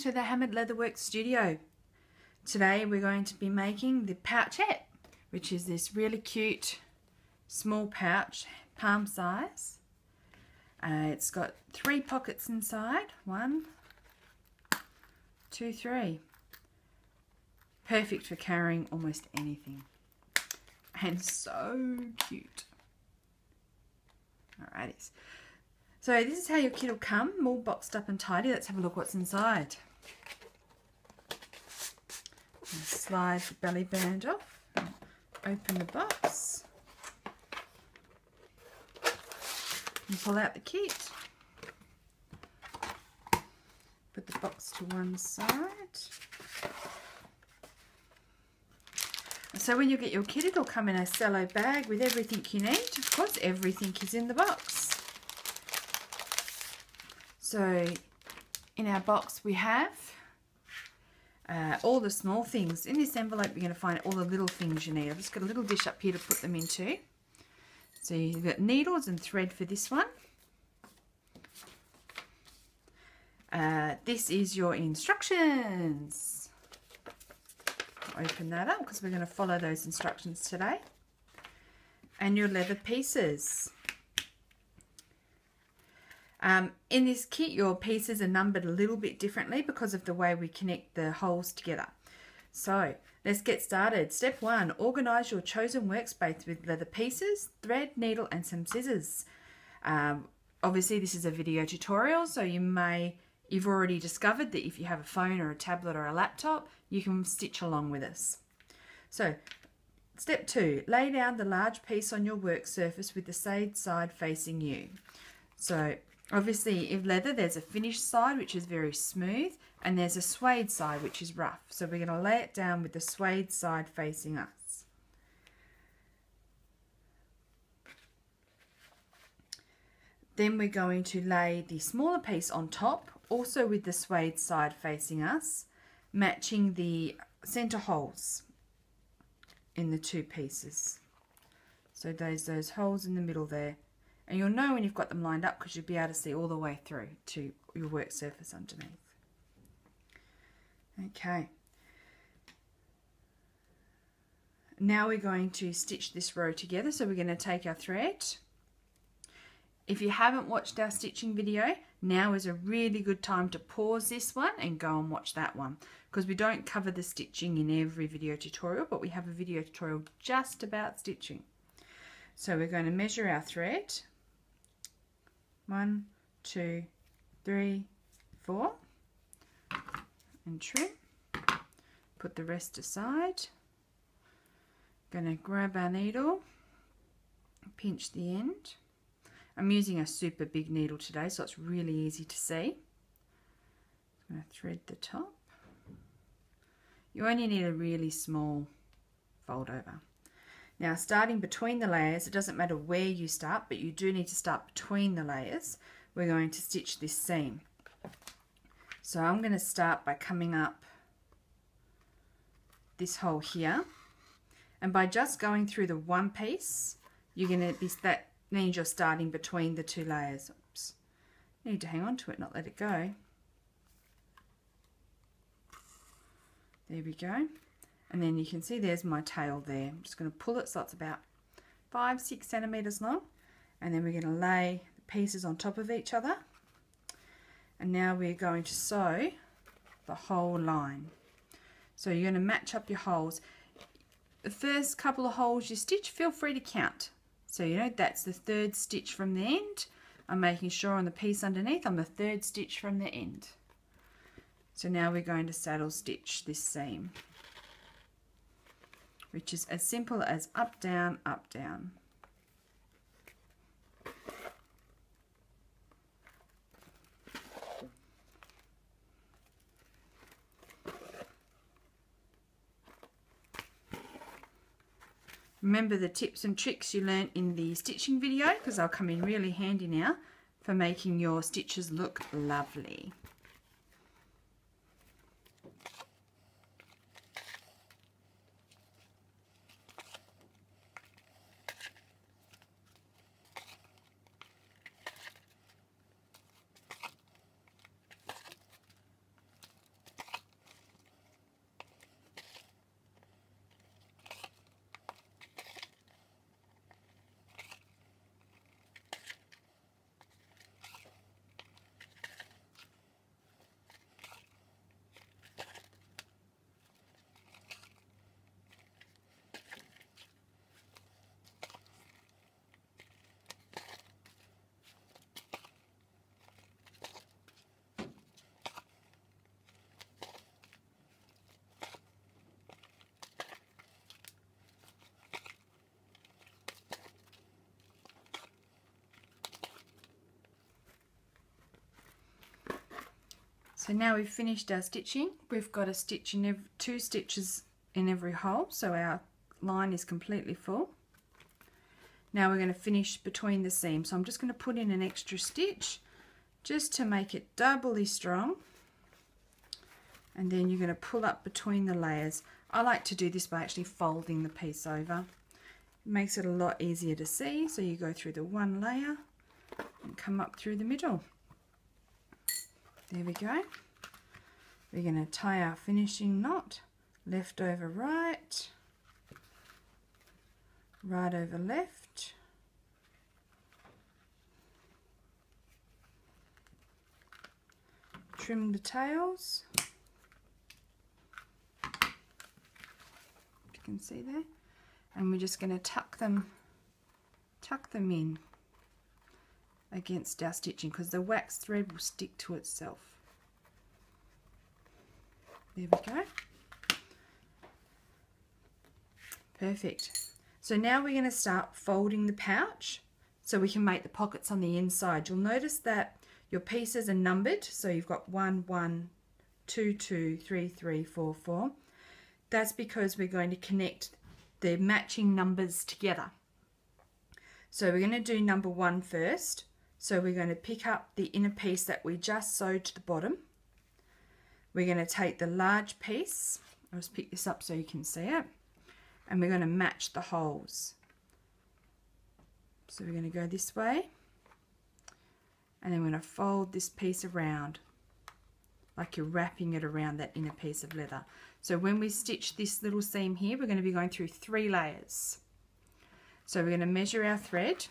to the Hammered Leatherworks studio. Today we're going to be making the Pouchette, which is this really cute small pouch, palm size. It's got 3 pockets inside. 1, 2, 3. Perfect for carrying almost anything. And so cute. Alrighty. So this is how your kit will come, all boxed up and tidy. Let's have a look what's inside. Slide the belly band off. Open the box. And pull out the kit. Put the box to one side. So when you get your kit, it'll come in a cello bag with everything you need. Of course, everything is in the box. So in our box we have all the small things. In this envelope you're going to find all the little things you need. I've just got a little dish up here to put them into. So you've got needles and thread for this one. This is your instructions. Open that up because we're going to follow those instructions today. And your leather pieces. In this kit, your pieces are numbered a little bit differently because of the way we connect the holes together. So let's get started. Step 1, organise your chosen workspace with leather pieces, thread, needle and some scissors. Obviously this is a video tutorial, so you've already discovered that if you have a phone or a tablet or a laptop, you can stitch along with us. So step 2, lay down the large piece on your work surface with the side facing you. So obviously, if leather, there's a finished side which is very smooth and there's a suede side which is rough. So we're going to lay it down with the suede side facing us. Then we're going to lay the smaller piece on top, also with the suede side facing us, matching the center holes in the 2 pieces. So those holes in the middle there. And you'll know when you've got them lined up because you'll be able to see all the way through to your work surface underneath. Okay. Now we're going to stitch this row together. So we're going to take our thread. If you haven't watched our stitching video, now is a really good time to pause this one and go and watch that one. Because we don't cover the stitching in every video tutorial, but we have a video tutorial just about stitching. So we're going to measure our thread. 1, 2, 3, 4, and trim. Put the rest aside. Going to grab our needle, pinch the end. I'm using a super big needle today, so it's really easy to see. I'm going to thread the top. You only need a really small fold over. Now, starting between the layers, it doesn't matter where you start, but you do need to start between the layers. We're going to stitch this seam. So I'm going to start by coming up this hole here. And by just going through the one piece, you're going to be, that means you're starting between the 2 layers. Oops. Need to hang on to it, not let it go. There we go. And then you can see there's my tail there. I'm just going to pull it so it's about 5-6 centimeters long. And then we're going to lay the pieces on top of each other. And now we're going to sew the whole line. So you're going to match up your holes. The first couple of holes you stitch, feel free to count. So you know that's the 3rd stitch from the end. I'm making sure on the piece underneath I'm the 3rd stitch from the end. So now we're going to saddle stitch this seam, which is as simple as up, down, up, down. Remember the tips and tricks you learned in the stitching video because they'll come in really handy now for making your stitches look lovely. So now we've finished our stitching. We've got a stitch in two stitches in every hole, so our line is completely full. Now we're going to finish between the seams. So I'm just going to put in an extra stitch just to make it doubly strong. And then you're going to pull up between the layers. I like to do this by actually folding the piece over. It makes it a lot easier to see. So you go through the one layer and come up through the middle. There we go. We're going to tie our finishing knot, left over right, right over left, trim the tails, you can see there, and we're just going to tuck them in against our stitching because the wax thread will stick to itself. There we go. Perfect. So now we're going to start folding the pouch so we can make the pockets on the inside. You'll notice that your pieces are numbered, so you've got 1, 1, 2, 2, 3, 3, 4, 4. That's because we're going to connect the matching numbers together. So we're going to do number 1 first. So we're going to pick up the inner piece that we just sewed to the bottom. We're going to take the large piece, I'll just pick this up so you can see it, and we're going to match the holes. So we're going to go this way, and then we're going to fold this piece around, like you're wrapping it around that inner piece of leather. So when we stitch this little seam here, we're going to be going through 3 layers. So we're going to measure our thread.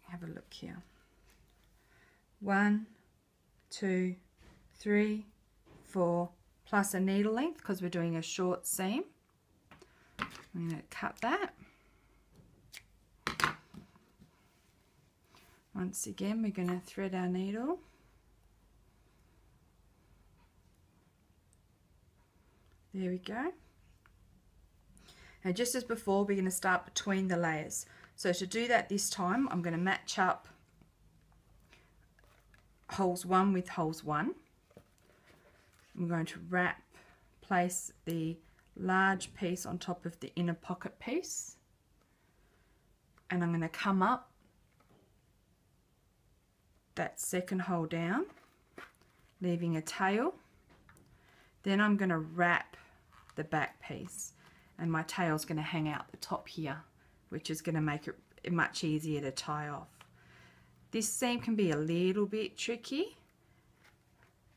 Have a look here. 1, 2, 3, 4, plus a needle length because we're doing a short seam. I'm going to cut that. Once again, we're going to thread our needle. There we go. And just as before, we're going to start between the layers. So to do that this time, I'm going to match up holes 1 with holes 1. I'm going to place the large piece on top of the inner pocket piece, and I'm going to come up that second hole down, leaving a tail. Then I'm going to wrap the back piece, and my tail's going to hang out the top here, which is going to make it much easier to tie off. This seam can be a little bit tricky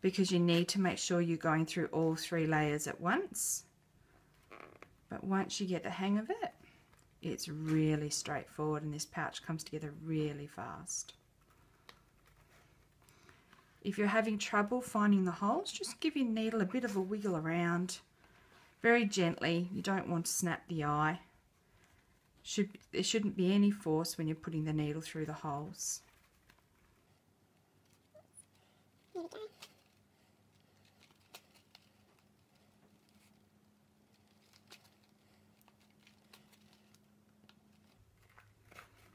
because you need to make sure you're going through all 3 layers at once. But once you get the hang of it, it's really straightforward, and this pouch comes together really fast. If you're having trouble finding the holes, just give your needle a bit of a wiggle around very gently. You don't want to snap the eye. There shouldn't be any force when you're putting the needle through the holes.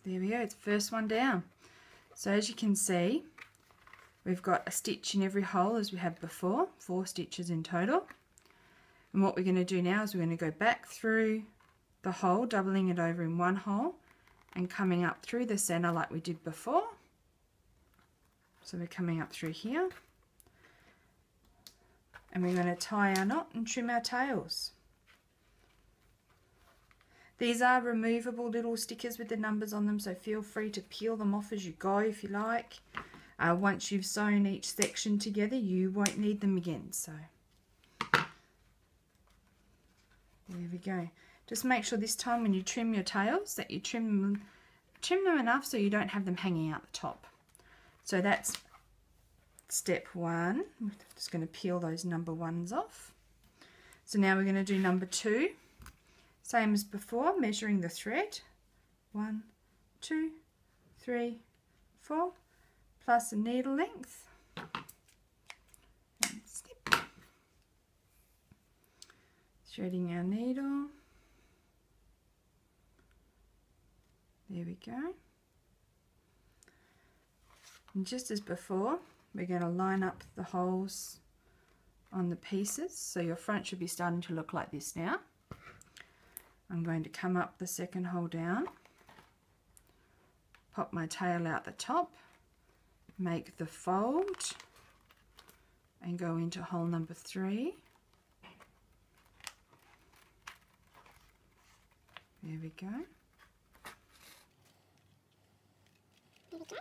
There we go, it's the first one down. So as you can see, we've got a stitch in every hole as we had before, 4 stitches in total. And what we're going to do now is we're going to go back through the hole, doubling it over in one hole and coming up through the center like we did before. So we're coming up through here, and we're going to tie our knot and trim our tails. These are removable little stickers with the numbers on them, so feel free to peel them off as you go if you like. Once you've sewn each section together, you won't need them again. So there we go. Just make sure this time when you trim your tails that you trim them enough so you don't have them hanging out the top. So that's step 1. I'm just going to peel those number 1s off. So now we're going to do number 2. Same as before, measuring the thread. 1, 2, 3, 4, plus a needle length. And snip. Threading our needle. There we go. And just as before, we're going to line up the holes on the pieces. So your front should be starting to look like this now. I'm going to come up the second hole down, pop my tail out the top, make the fold and go into hole number 3. There we go. There we go.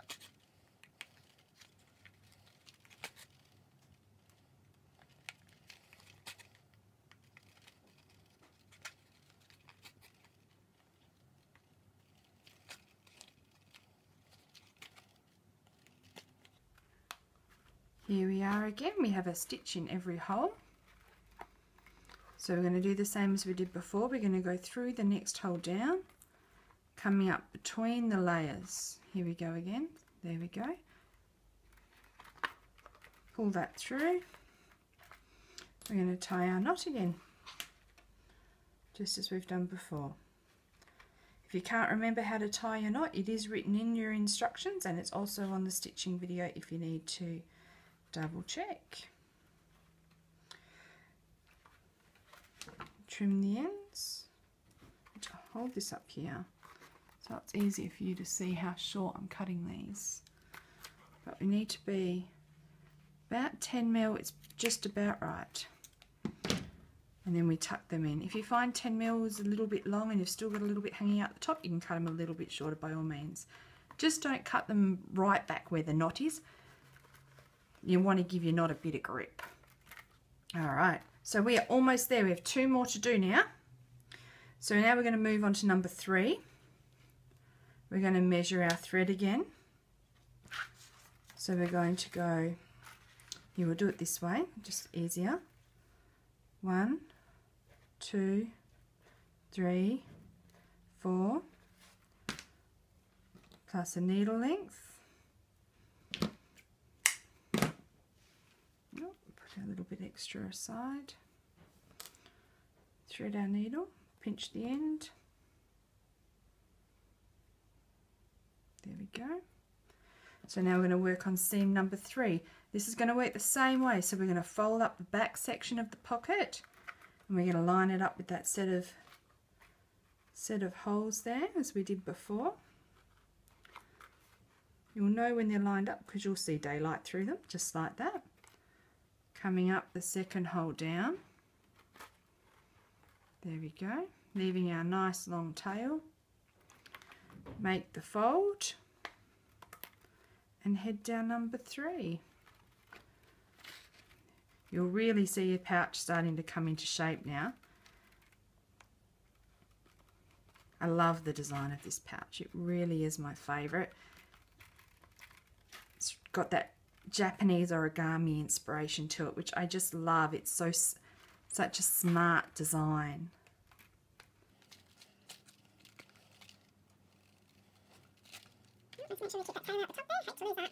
Here we are again, we have a stitch in every hole. So we're going to do the same as we did before. We're going to go through the next hole down, coming up between the layers. Here we go again, there we go. Pull that through. We're going to tie our knot again, just as we've done before. If you can't remember how to tie your knot, it is written in your instructions and it's also on the stitching video if you need to double check. Trim the ends. I'll hold this up here so it's easier for you to see how short I'm cutting these. But we need to be about 10 mil, it's just about right. And then we tuck them in. If you find 10 mil is a little bit long and you've still got a little bit hanging out the top, you can cut them a little bit shorter by all means. Just don't cut them right back where the knot is. You want to give your knot a bit of grip. Alright, so we are almost there. We have 2 more to do now. So now we're going to move on to number 3. We're going to measure our thread again. So we're going to go, you will do it this way, just easier. 1, 2, 3, 4, plus a needle length. Put a little bit extra aside. Thread our needle, pinch the end. There we go. So now we're going to work on seam number 3. This is going to work the same way. So we're going to fold up the back section of the pocket and we're going to line it up with that set of holes there as we did before. You'll know when they're lined up because you'll see daylight through them, just like that. Coming up the second hole down. There we go. Leaving our nice long tail. Make the fold and head down number 3. You'll really see your pouch starting to come into shape now. I love the design of this pouch. It really is my favourite. It's got that Japanese origami inspiration to it, which I just love. It's such a smart design. Let's make sure we keep that tail out the top there. Hate to lose that.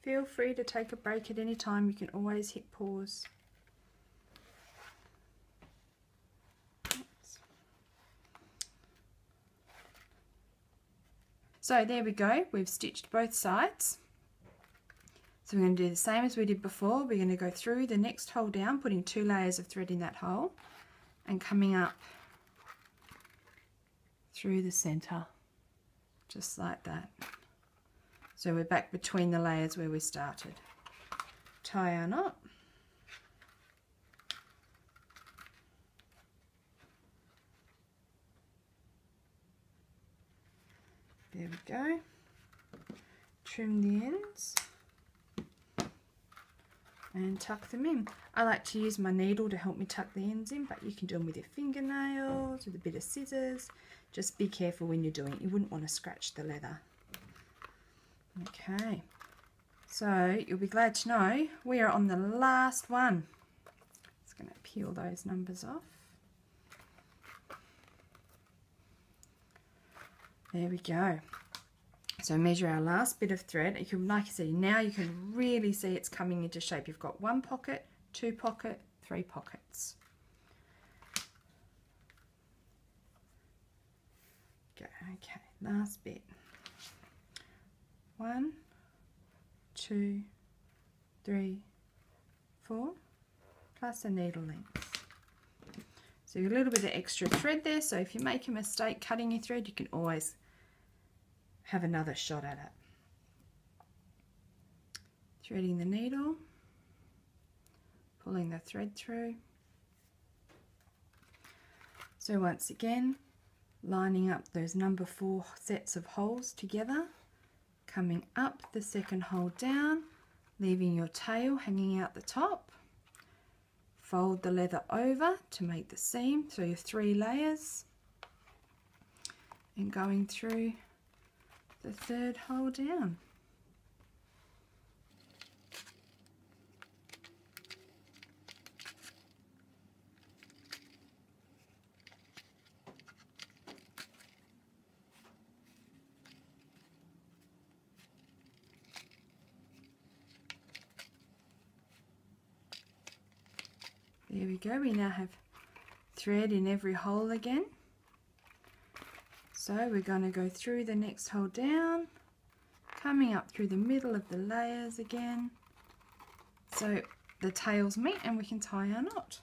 Feel free to take a break at any time. You can always hit pause. So there we go, we've stitched both sides. So we're going to do the same as we did before. We're going to go through the next hole down, putting 2 layers of thread in that hole and coming up through the centre, just like that. So we're back between the layers where we started. Tie our knot. There we go. Trim the ends and tuck them in. I like to use my needle to help me tuck the ends in, but you can do them with your fingernails, with a bit of scissors. Just be careful when you're doing it. You wouldn't want to scratch the leather. Okay, so you'll be glad to know we are on the last one. Just going to peel those numbers off. There we go. So measure our last bit of thread. You can, like I said, now you can really see it's coming into shape. You've got 1 pocket, 2 pocket, 3 pockets. Okay, last bit. 1, 2, 3, 4, plus a needle length. So a little bit of extra thread there, so if you make a mistake cutting your thread, you can always have another shot at it. Threading the needle, pulling the thread through. So once again, lining up those number 4 sets of holes together, coming up the second hole down, leaving your tail hanging out the top. Fold the leather over to make the seam, so your 3 layers, and going through the third hole down. There we go, we now have thread in every hole again. So we're going to go through the next hole down, coming up through the middle of the layers again, so the tails meet and we can tie our knot.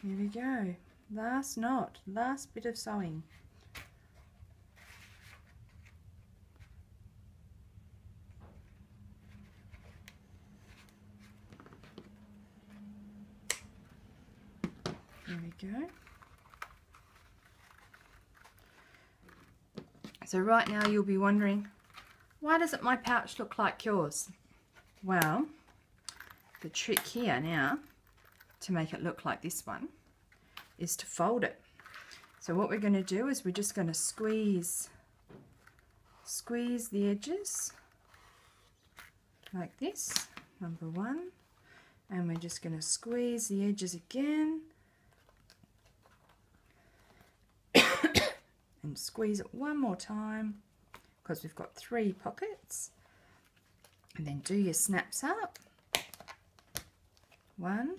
Here we go, last knot, last bit of sewing. There we go. So right now you'll be wondering, why doesn't my pouch look like yours? Well, the trick here now to make it look like this one is to fold it. So what we're going to do is we're just going to squeeze the edges like this, number 1, and we're just going to squeeze the edges again and squeeze it one more time because we've got 3 pockets, and then do your snaps up. 1,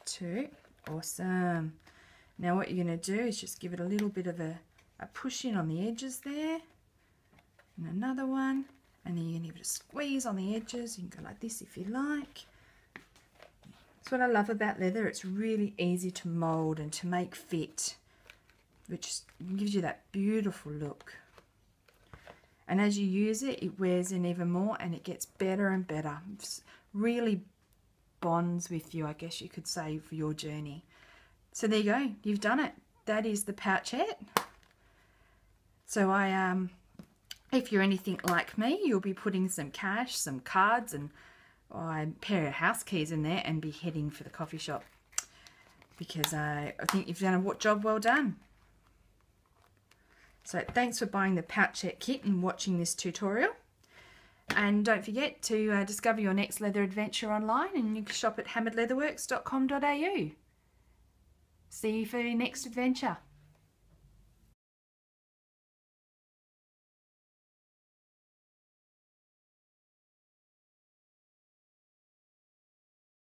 2, awesome. Now what you're going to do is just give it a little bit of a push in on the edges there, and another one, and then you're going to give it a squeeze on the edges. You can go like this if you like. That's what I love about leather, it's really easy to mould and to make fit, which gives you that beautiful look. And as you use it, it wears in even more and it gets better and better. It really bonds with you, I guess you could say, for your journey. So there you go, you've done it. That is the Pouchette. So if you're anything like me, you'll be putting some cash, some cards, and a pair of house keys in there and be heading for the coffee shop, because I think you've done a job well done. So thanks for buying the Pouchette kit and watching this tutorial. And don't forget to discover your next leather adventure online, and you can shop at hammeredleatherworks.com.au. See you for your next adventure.